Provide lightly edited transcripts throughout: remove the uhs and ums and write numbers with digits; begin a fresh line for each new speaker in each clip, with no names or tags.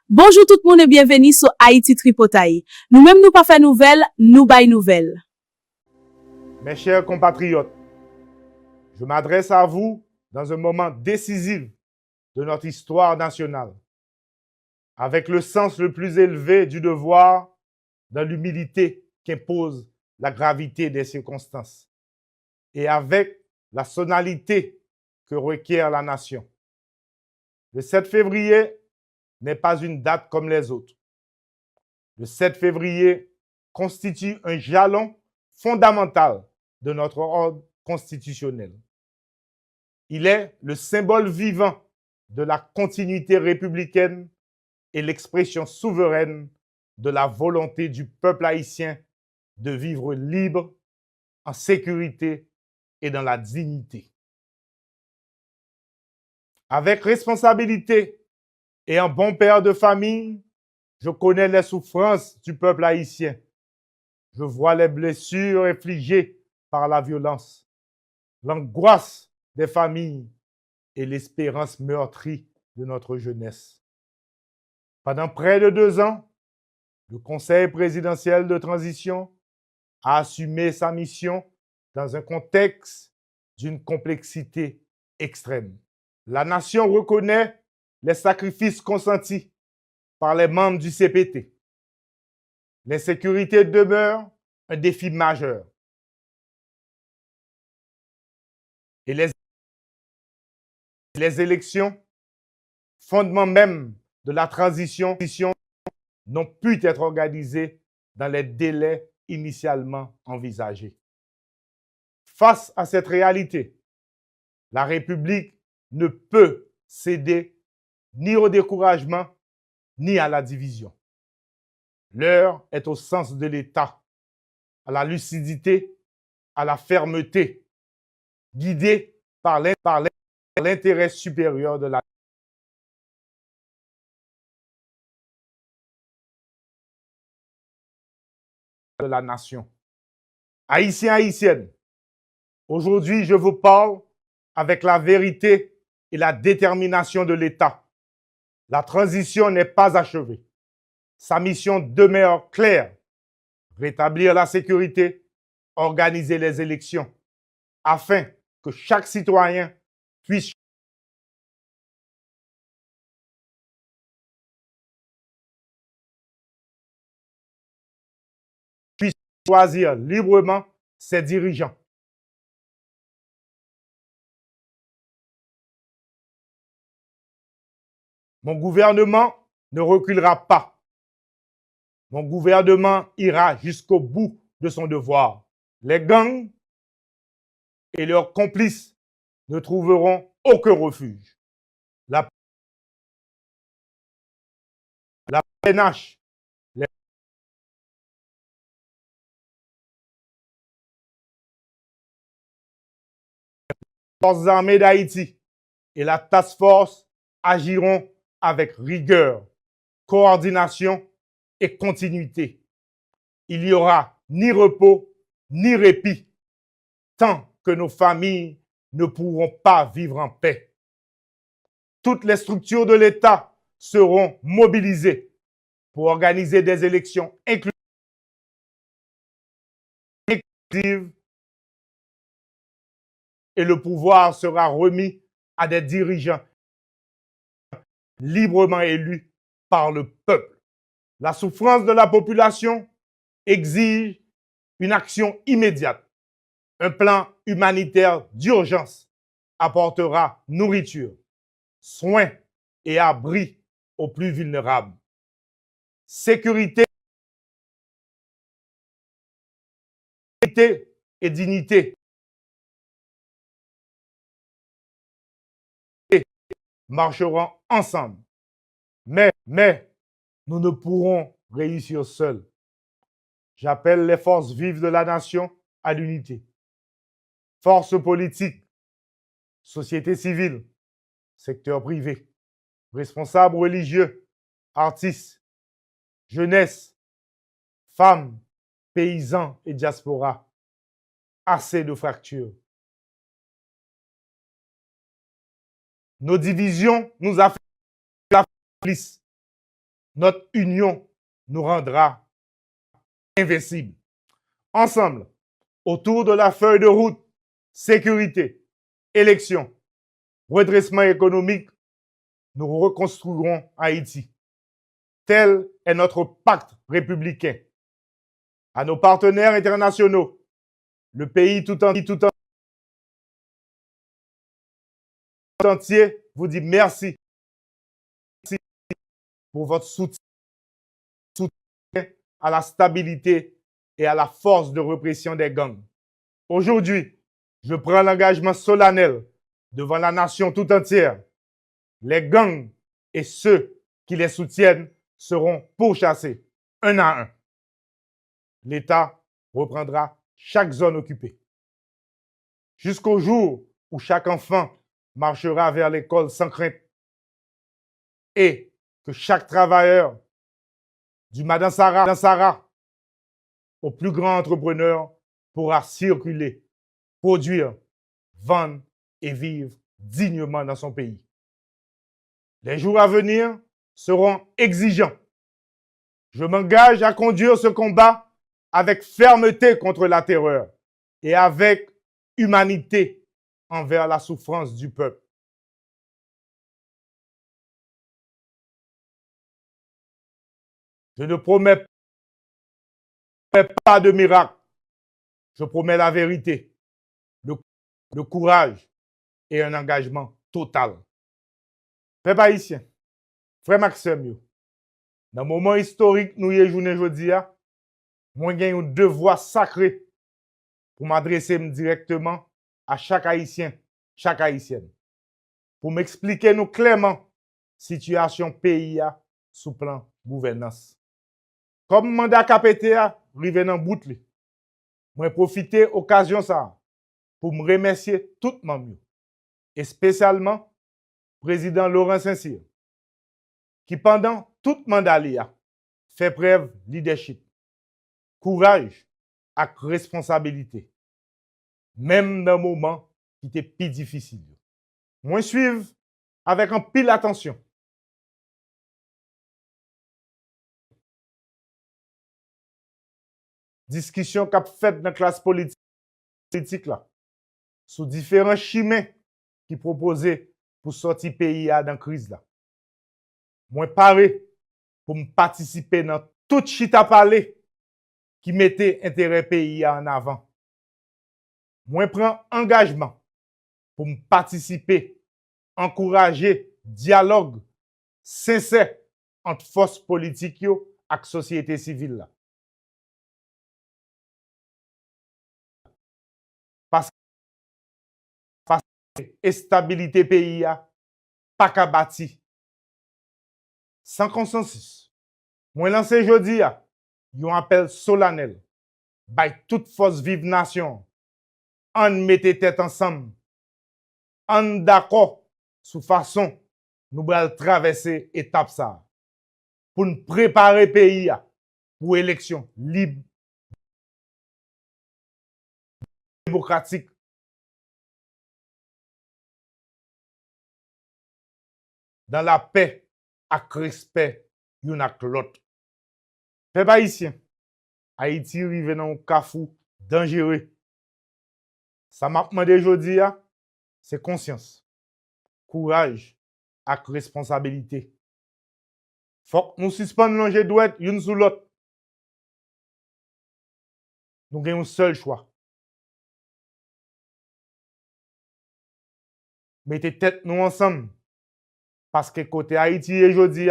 Bonjour tout le monde et bienvenue sur Haïti Tripotaï. Nous-mêmes nous pas fait nouvelles, nous bail nouvelles.
Mes chers compatriotes, je m'adresse à vous dans un moment décisif de notre histoire nationale, avec le sens le plus élevé du devoir, dans l'humilité qu'impose la gravité des circonstances, et avec la sonalité que requiert la nation. Le 7 février n'est pas une date comme les autres. Le 7 février constitue un jalon fondamental de notre ordre constitutionnel. Il est le symbole vivant de la continuité républicaine et l'expression souveraine de la volonté du peuple haïtien de vivre libre, en sécurité et dans la dignité. Avec responsabilité et un bon père de famille, je connais les souffrances du peuple haïtien. Je vois les blessures infligées par la violence, l'angoisse des familles et l'espérance meurtrie de notre jeunesse. Pendant près de 2 ans, le Conseil présidentiel de transition a assumé sa mission dans un contexte d'une complexité extrême. La nation reconnaît les sacrifices consentis par les membres du CPT. L'insécurité demeure un défi majeur. Et les élections, fondement même de la transition, n'ont pu être organisées dans les délais initialement envisagés. Face à cette réalité, la République ne peut céder ni au découragement, ni à la division. L'heure est au sens de l'État, à la lucidité, à la fermeté, guidée par l'intérêt supérieur de la nation. Haïtiens, Haïtiennes, aujourd'hui, je vous parle avec la vérité et la détermination de l'État. La transition n'est pas achevée. Sa mission demeure claire: rétablir la sécurité, organiser les élections, afin que chaque citoyen puisse choisir librement ses dirigeants. Mon gouvernement ne reculera pas. Mon gouvernement ira jusqu'au bout de son devoir. Les gangs et leurs complices ne trouveront aucun refuge. La PNH, les forces armées d'Haïti et la task force agiront avec rigueur, coordination et continuité. Il n'y aura ni repos ni répit tant que nos familles ne pourront pas vivre en paix. Toutes les structures de l'État seront mobilisées pour organiser des élections inclusives et le pouvoir sera remis à des dirigeants librement élus par le peuple. La souffrance de la population exige une action immédiate. Un plan humanitaire d'urgence apportera nourriture, soins et abris aux plus vulnérables. Sécurité et dignité marcheront ensemble. Mais nous ne pourrons réussir seuls. J'appelle les forces vives de la nation à l'unité. Forces politiques, société civile, secteur privé, responsables religieux, artistes, jeunesse, femmes, paysans et diaspora. Assez de fractures. Nos divisions nous affaiblissent. Notre union nous rendra invincibles. Ensemble, autour de la feuille de route, sécurité, élection, redressement économique, nous reconstruirons Haïti. Tel est notre pacte républicain. À nos partenaires internationaux, le pays tout entier vous dit merci pour votre soutien à la stabilité et à la force de répression des gangs. Aujourd'hui, je prends l'engagement solennel devant la nation tout entière. Les gangs et ceux qui les soutiennent seront pourchassés un à un. L'État reprendra chaque zone occupée. Jusqu'au jour où chaque enfant marchera vers l'école sans crainte et que chaque travailleur, du Madansara au plus grand entrepreneur, pourra circuler, produire, vendre et vivre dignement dans son pays. Les jours à venir seront exigeants. Je m'engage à conduire ce combat avec fermeté contre la terreur et avec humanité envers la souffrance du peuple. Je ne promets pas de miracle. Je promets la vérité, le courage et un engagement total. Peuple haïtien, frère Maxime, dans le moment historique nous y est journée aujourd'hui, moi j'ai un devoir sacré pour m'adresser directement à chaque Haïtien, chaque Haïtienne, pour m'expliquer nous clairement situation pays sous plan gouvernance. Comme mandat KPT rive dans bout li, moi profiter occasion ça pour me remercier tout le monde et spécialement président Laurent Saint-Cyr qui pendant tout mandat li fait preuve leadership, courage et responsabilité même dans moment qui était plus difficile. Moi suivre avec un pile attention. Discussion qu'a faite dans la classe politique là, sur différents chemins qui proposaient pour sortir pays dans la crise là. Moi paré pour me participer dans tout chita parler qui mettait intérêt pays en avant. Moi prends engagement pour me participer, encourager dialogue sincère entre forces politiques et société civile là. Et stabilité pays pas qu'à bâti sans consensus. Moi lancé jodi un appel solennel by toute force vive nation. On mette tête ensemble. On d'accord sous façon nous allons traverser étape ça pour nous préparer pays pour élection libre, démocratique. Dans la paix et respect yon ak l'autre. Peuple haïtien, Haïti rive dans un cafou dangereux. Ça m'a demandé aujourd'hui, c'est conscience, courage et responsabilité. Faut que nous suspendons l'enjeu douette une sous l'autre. Nous avons un seul choix. Mettez tête nous ensemble. Parce que côté Haïti et aujourd'hui,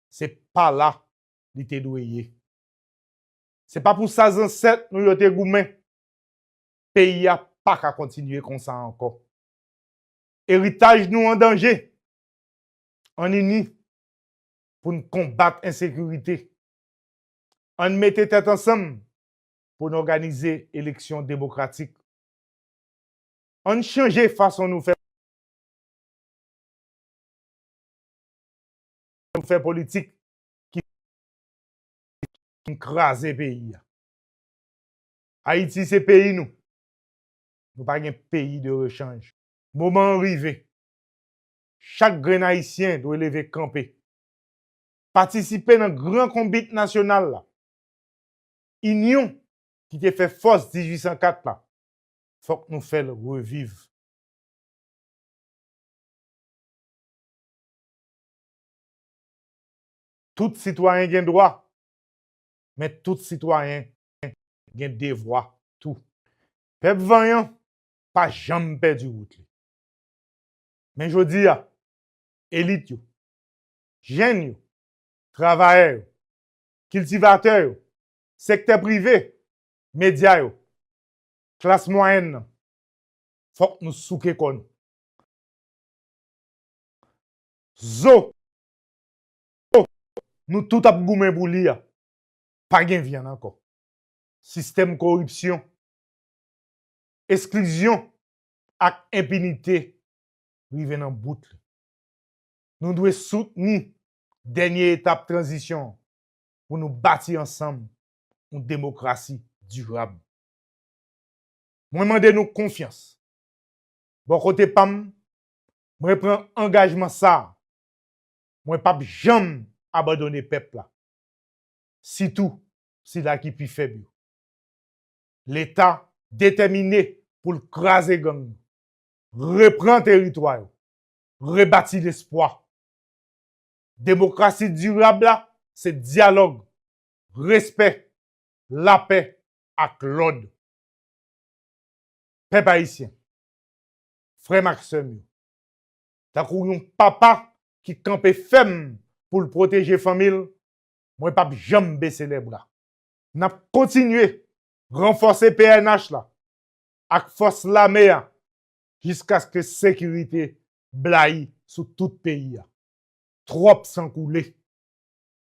c'est pas là li te doué. C'est pas pour ça ancêtres nous yote goumé. Pays a pas qu'à continuer comme ça encore. Héritage nous en danger. On uni pour nous combattre l'insécurité. On mette tête ensemble pour nous organiser élection démocratique. On change façon nous faire politique qui écrase le pays. Haïti, c'est pays nous. Nous pas un pays de rechange. Moment arrivé. Chaque grain haïtien doit lever camper. participer dans le grand combat national là. Union qui te fait force 1804 là. Faut que nous fassions revivre. Tout citoyen a droit, mais tout citoyen a devoir tout. Peuple vaillant, pas jamais perdu route. Mais je dis, élite, jeunes, travailleurs, cultivateurs, secteur privé, médias, classe moyenne, faut que nous souquons comme zo, nous tout ap goumen pour lire, pas gen viande encore. Système corruption, exclusion et impunité, rive dans bout. Nous devons soutenir dernière étape transition pour nous bâtir ensemble une démocratie durable. Moi, demande nous confiance. Bon côté pam, moi prends engagement ça. Moi pas jamais abandonner peuple là. Si tout, si là qui plus faible. L'État déterminé pour le craser gang, reprendre territoire, rebâtir l'espoir. Démocratie durable là, c'est dialogue, respect, la paix et l'ordre. Peuple haïtien, frère Maxime, t'as un papa qui campe ferme pour le protéger famille, moi pas jamais baisser les bras. N'a continué renforcer PNH là avec force l'armée jusqu'à ce que sécurité blaye sous tout pays. Trop sans couler.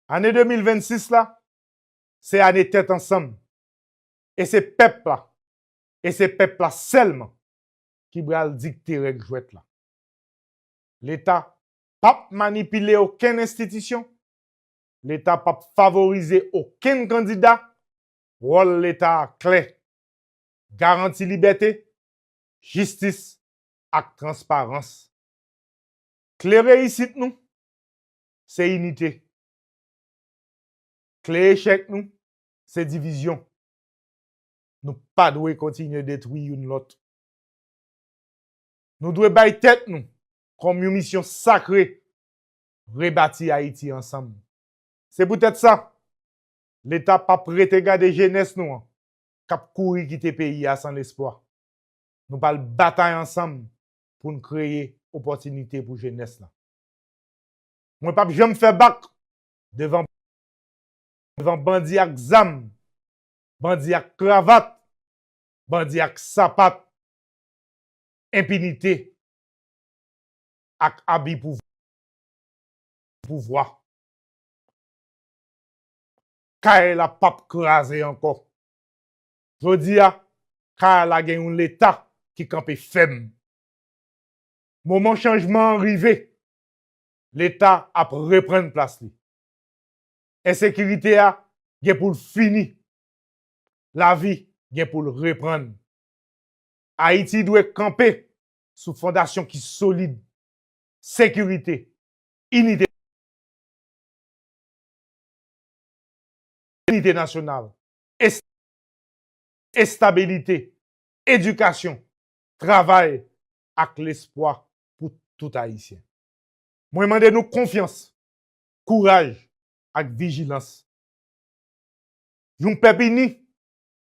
Année 2026 là, c'est année tête ensemble. Et c'est peuple là, et c'est peuple là seulement qui va dicter règle jouette là. L'État pas manipuler aucune institution. L'État pas favoriser aucun candidat. Rôle l'État clair. Garantie liberté, justice et transparence. Clé réussite nous, c'est unité. Clé échec nous, c'est division. Nous pas devons continuer à détruire une l'autre. Nous devons bailler tête nous comme une mission sacrée, rebâtir Haïti ensemble. C'est peut-être ça. L'État pas prêt à garder jeunesse nous, cap courir quitter le pays sans espoir. Nous parlons bataille ensemble pour nous créer opportunité pour jeunesse là. Moi pas jamais faire bac devant bandi ak zam, bandi ak cravate, bandi ak sapat, impunité ak habit pour pouvoir. Kay la pape crasé encore. Je dis car la gen l'État qui campe faible. Moment changement arrivé, l'État a reprendre place li. Insécurité a gen pour fini. La vie gen pour reprendre. Haïti doit camper sous fondation qui solide. Sécurité, unité nationale, stabilité, éducation, travail avec l'espoir pour tout Haïtien. Moi, demande nous confiance, courage et vigilance. Yon peuple uni,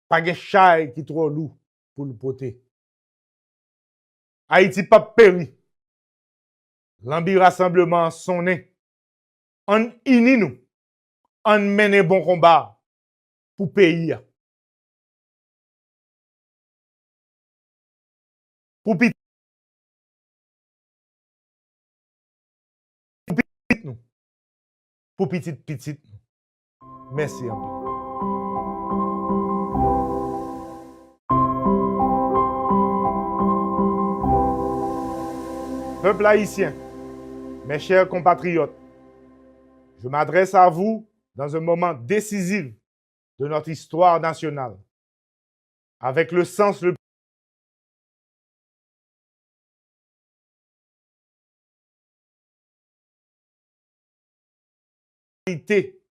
pas de chay qui trop lourd pour le porter. Haïti pas péri. L'ambi rassemblement sonné. On uni nous. On mène bon combat pour pays. Pour petit nous. Pour petit nous. Merci à vous. Peuple haïtien, mes chers compatriotes, je m'adresse à vous dans un moment décisif de notre histoire nationale, avec le sens le vérité